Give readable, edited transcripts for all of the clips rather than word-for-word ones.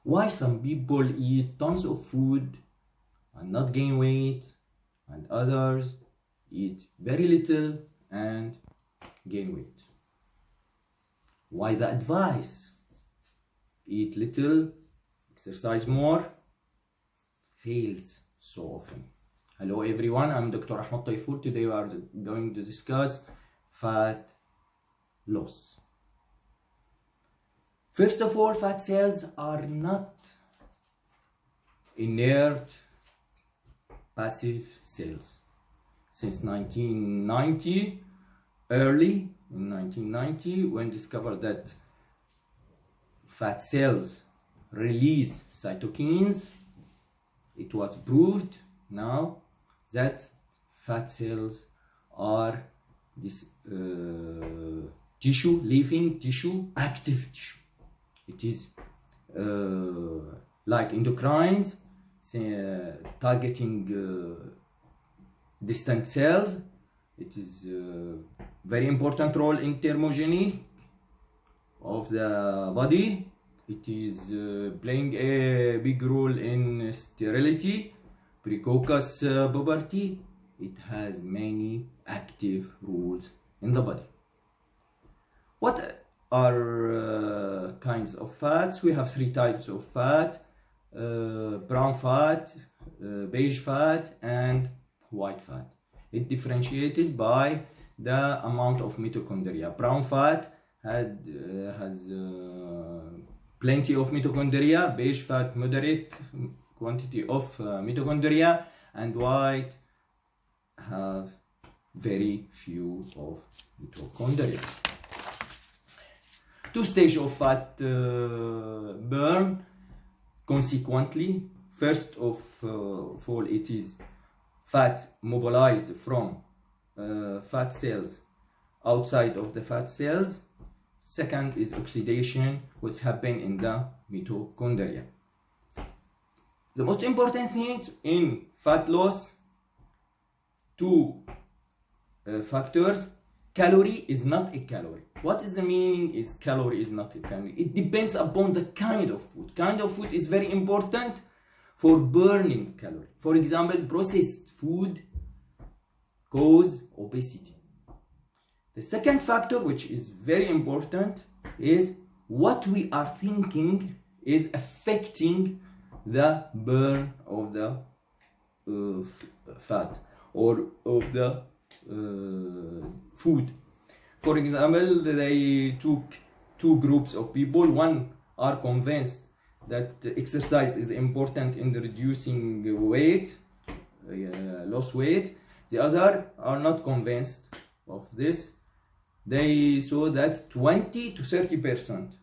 why some people eat tons of food and not gain weight, and others eat very little and gain weight. Why the advice eat little, exercise more fails so often. Hello everyone, I'm Dr. Ahmed Taifour. Today we are going to discuss fat loss. First of all, fat cells are not inert, passive cells. Since 1990, early in 1990, when discovered that fat cells release cytokines, it was proved now that fat cells are this tissue, living tissue, active tissue. It is like endocrines, targeting distant cells. It is very important role in thermogenic of the body. It is playing a big role in sterility, precocious puberty. It has many active roles in the body. What are kinds of fats? We have three types of fat: brown fat, beige fat, and white fat. It differentiated by the amount of mitochondria. Brown fat has plenty of mitochondria, beige fat moderate quantity of mitochondria, and white have very few of mitochondria. Two stages of fat burn consequently. First of all, it is fat mobilized from fat cells outside of the fat cells. Second is oxidation, which happens in the mitochondria. The most important thing in fat loss, two factors. Calorie is not a calorie. What is the meaning is calorie is not a calorie? It depends upon the kind of food. Kind of food is very important for burning calorie. For example, processed food cause obesity. The second factor, which is very important, is what we are thinking is affecting the burn of the fat or of the food. For example, they took two groups of people. One are convinced that exercise is important in reducing weight, loss weight. The other are not convinced of this. They saw that 20 to 30%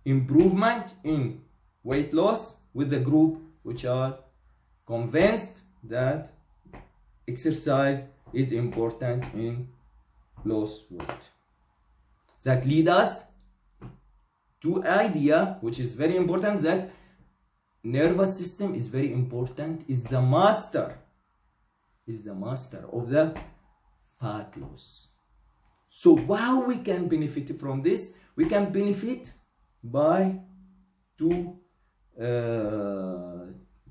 improvement in weight loss with the group which are convinced that exercise is important in loss weight. That lead us to idea which is very important, that nervous system is very important, is the master of the fat loss. So how we can benefit from this? We can benefit by two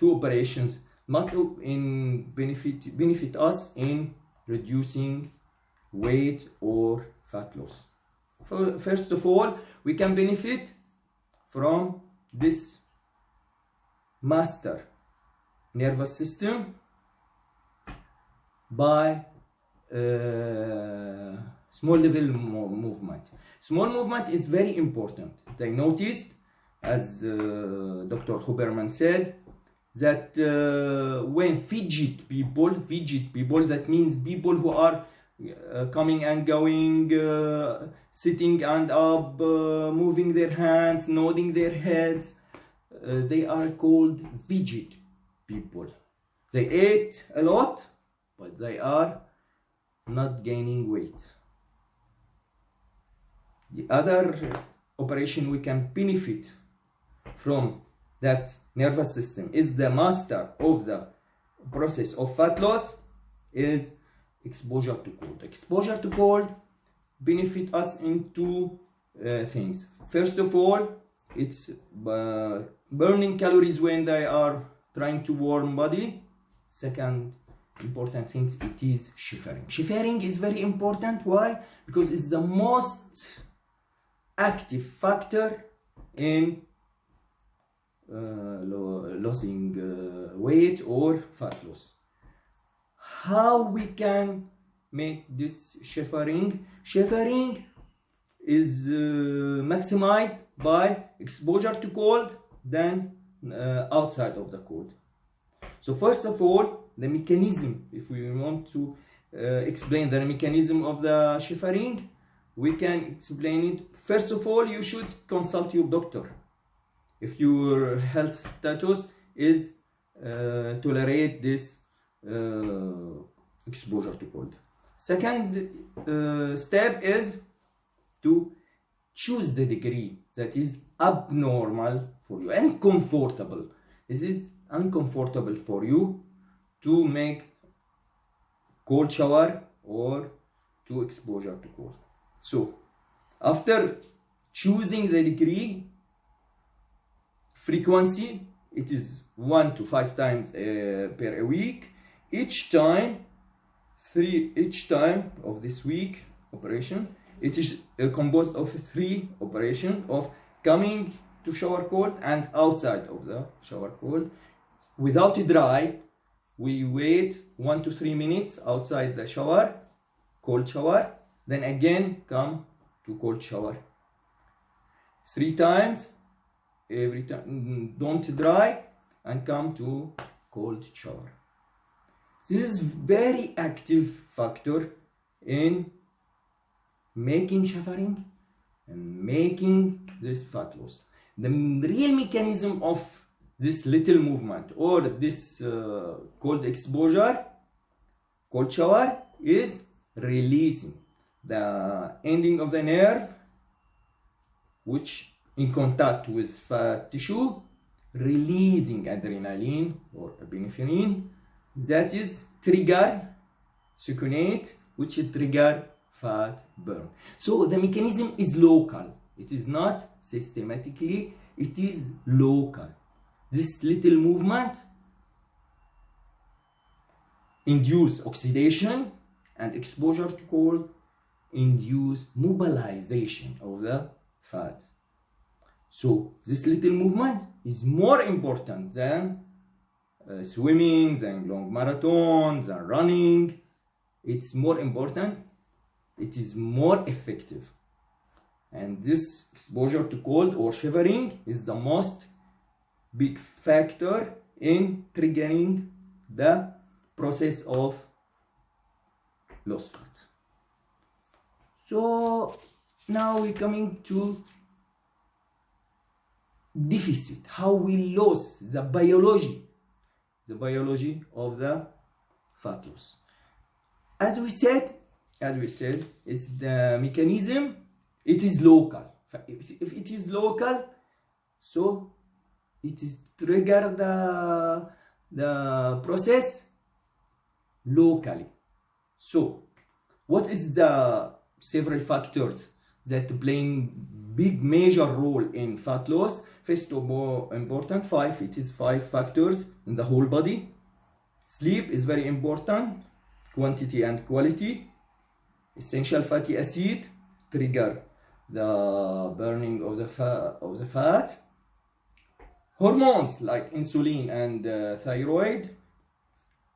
operations must benefit us in reducing weight or fat loss. First of all, we can benefit from this master nervous system by small level movement. Small movement is very important. They noticed, as Dr. Huberman said, that when fidget people, that means people who are coming and going, sitting and up, moving their hands, nodding their heads, they are called fidget people. They ate a lot, but they are not gaining weight. The other operation we can benefit from that nervous system is the master of the process of fat loss is exposure to cold. Exposure to cold benefit us in two things. First of all, it's burning calories when they are trying to warm body. Second important thing, it is shivering. Shivering is very important. Why? Because it's the most active factor in losing weight or fat loss. How we can make this shivering? Shivering is maximized by exposure to cold than outside of the cold. So first of all, the mechanism, if we want to explain the mechanism of the shivering, we can explain it. First of all, you should consult your doctor if your health status is tolerate this exposure to cold. Second step is to choose the degree that is abnormal for you and comfortable. Is it uncomfortable for you to make cold shower or to exposure to cold? So after choosing the degree, frequency, it is 1 to 5 times per week. Each time of this week operation, it is composed of 3 operations of coming to shower cold and outside of the shower cold. Without dry, we wait 1 to 3 minutes outside the shower, cold shower, then again come to cold shower. 3 times, every time, don't dry and come to cold shower. This is very active factor in making shivering and making this fat loss. The real mechanism of this little movement or this cold exposure, cold shower, is releasing the ending of the nerve which in contact with fat tissue, releasing adrenaline or epinephrine that is trigger succinate, which is trigger fat burn. So the mechanism is local. It is not systematically, it is local. This little movement induce oxidation and exposure to cold induce mobilization of the fat. So this little movement is more important than swimming, than long marathons, than running. It's more important. It is more effective. And this exposure to cold or shivering is the most big factor in triggering the process of loss fat. So now we're coming to deficit, how we lose the biology of the fat loss. As we said, it's the mechanism, it is local. If it is local, so it is trigger the process locally. So what is the several factors that play big major role in fat loss? First of all, important, 5, it is 5 factors in the whole body. Sleep is very important, quantity and quality. Essential fatty acid trigger the burning of the fat. Hormones like insulin and thyroid.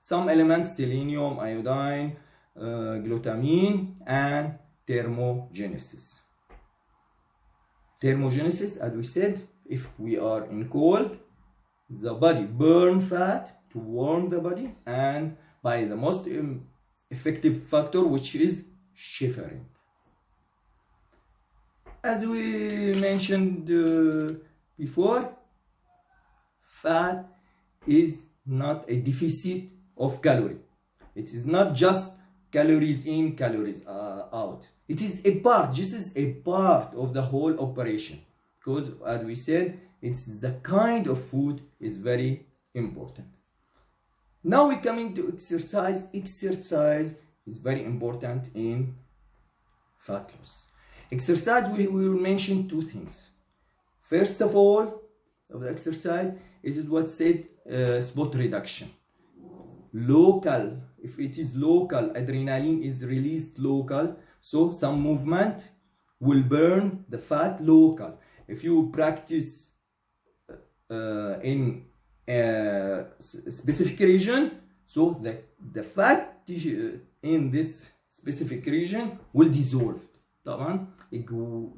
Some elements, selenium, iodine, glutamine, and thermogenesis. Thermogenesis, as we said, if we are in cold, the body burn fat to warm the body, and by the most effective factor, which is shivering. As we mentioned before, fat is not a deficit of calorie. It is not just calories in, calories out. It is a part, this is a part of the whole operation. Because as we said, it's the kind of food is very important. Now we're coming to exercise. Exercise is very important in fat loss. Exercise, we will mention 2 things. First of all, of the exercise is what's said spot reduction. Local, if it is local, adrenaline is released local, so some movement will burn the fat local. If you practice in a specific region, so the fat tissue in this specific region will dissolve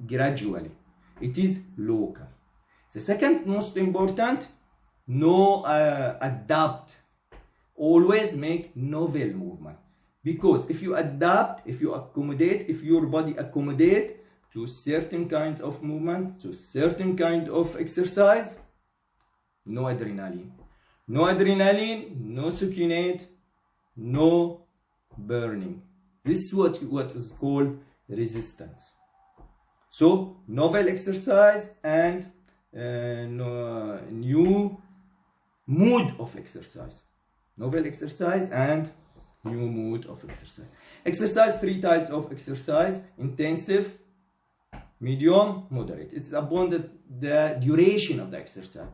gradually. It is local. The second most important, no adapt. Always make novel movement, because if you adapt, if you accommodate, if your body accommodate to certain kind of movement, to certain kind of exercise, no adrenaline. No adrenaline, no succinate, no burning. This is what is called resistance. So novel exercise and new mood of exercise. Novel exercise and new mood of exercise. Exercise, 3 types of exercise: intensive, medium, moderate. It's upon the duration of the exercise.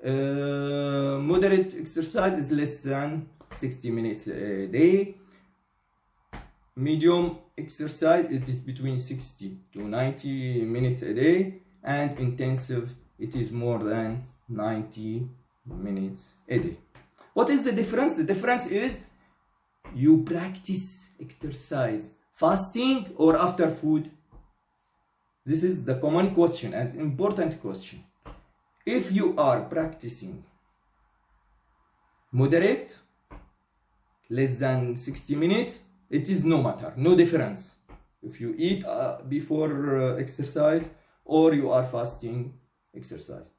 Moderate exercise is less than 60 minutes a day. Medium exercise it is between 60 to 90 minutes a day, and intensive it is more than 90 minutes a day. What is the difference? The difference is you practice exercise fasting or after food. This is the common question and important question. If you are practicing moderate, less than 60 minutes, it is no matter, no difference. If you eat before exercise or you are fasting exercise,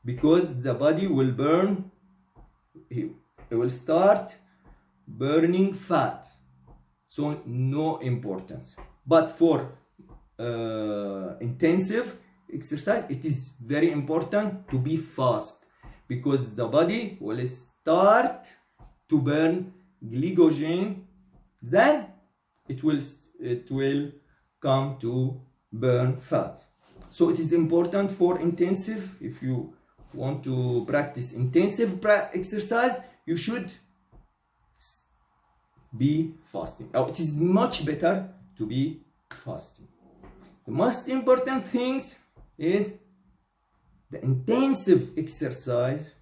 because the body will burn, it will start burning fat, so no importance. But for intensive exercise, it is very important to be fast, because the body will start to burn glycogen, then it will come to burn fat. So it is important for intensive. If you want to practice intensive exercise, you should be fasting. It is much better to be fasting. The most important things is the intensive exercise,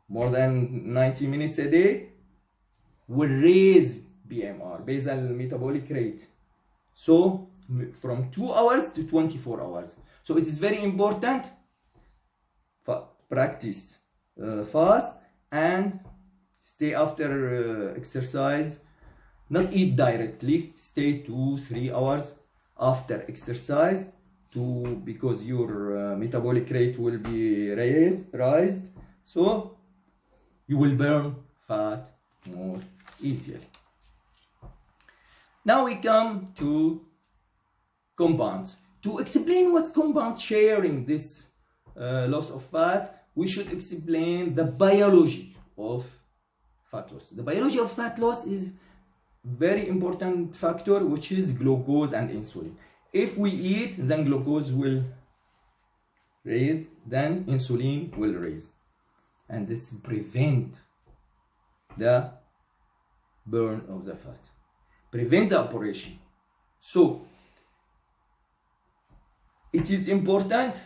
more than 90 minutes a day, will raise BMR, basal metabolic rate, so from 2 hours to 24 hours. So it is very important practice fast and stay after exercise, not eat directly, stay 2-3 hours after exercise, because your metabolic rate will be raised, so you will burn fat more easily. Now we come to compounds. To explain what's compound sharing this loss of fat, we should explain the biology of fat loss. The biology of fat loss is very important factor, which is glucose and insulin. If we eat, then glucose will raise, then insulin will raise, and this prevent the burn of the fat, prevent the operation. So it is important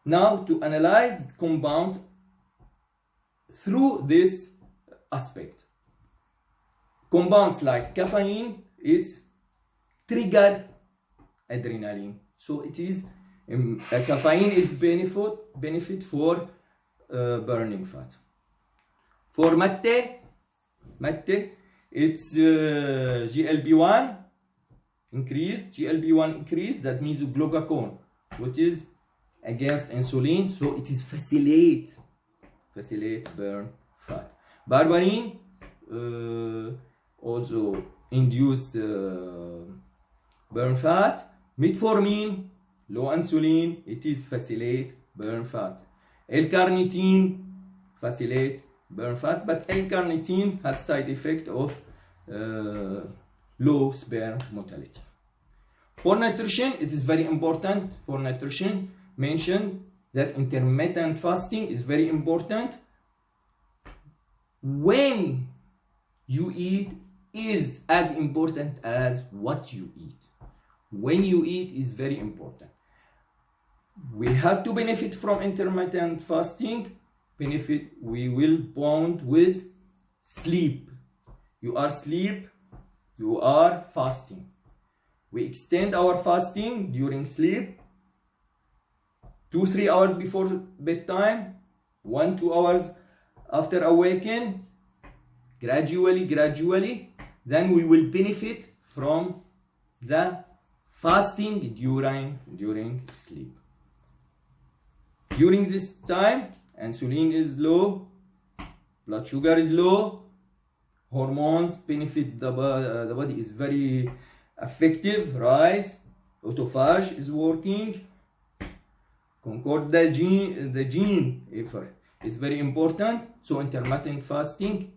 now to analyze the compound through this aspect. Compounds like caffeine, it's trigger adrenaline, so it is caffeine is benefit for burning fat. For mate, it's GLP-1 increase, that means glugacon, which is against insulin, so it is facilitate burn fat. Berberine also induce burn fat. Metformine, low insulin, it is facilitate burn fat. L-carnitine facilitate burn fat, but L-carnitine has side effect of low sperm mortality. For nutrition, it is very important for nutrition mentioned that intermittent fasting is very important. When you eat is as important as what you eat. When you eat is very important. We have to benefit from intermittent fasting. Benefit, we will bond with sleep. You are asleep, you are fasting. We extend our fasting during sleep, 2-3 hours before bedtime, 1-2 hours after awaken, gradually, then we will benefit from the fasting during sleep. During this time, insulin is low, blood sugar is low, hormones benefit the body is very effective, rise, autophagy is working, concord the gene effort is very important. So intermittent fasting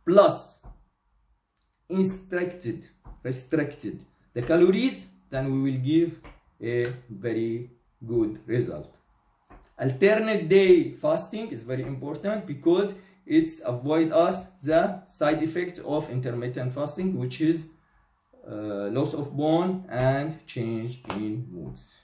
plus restricted the calories, then we will give a very good result. Alternate day fasting is very important because it's avoid us the side effects of intermittent fasting, which is loss of bone and change in moods.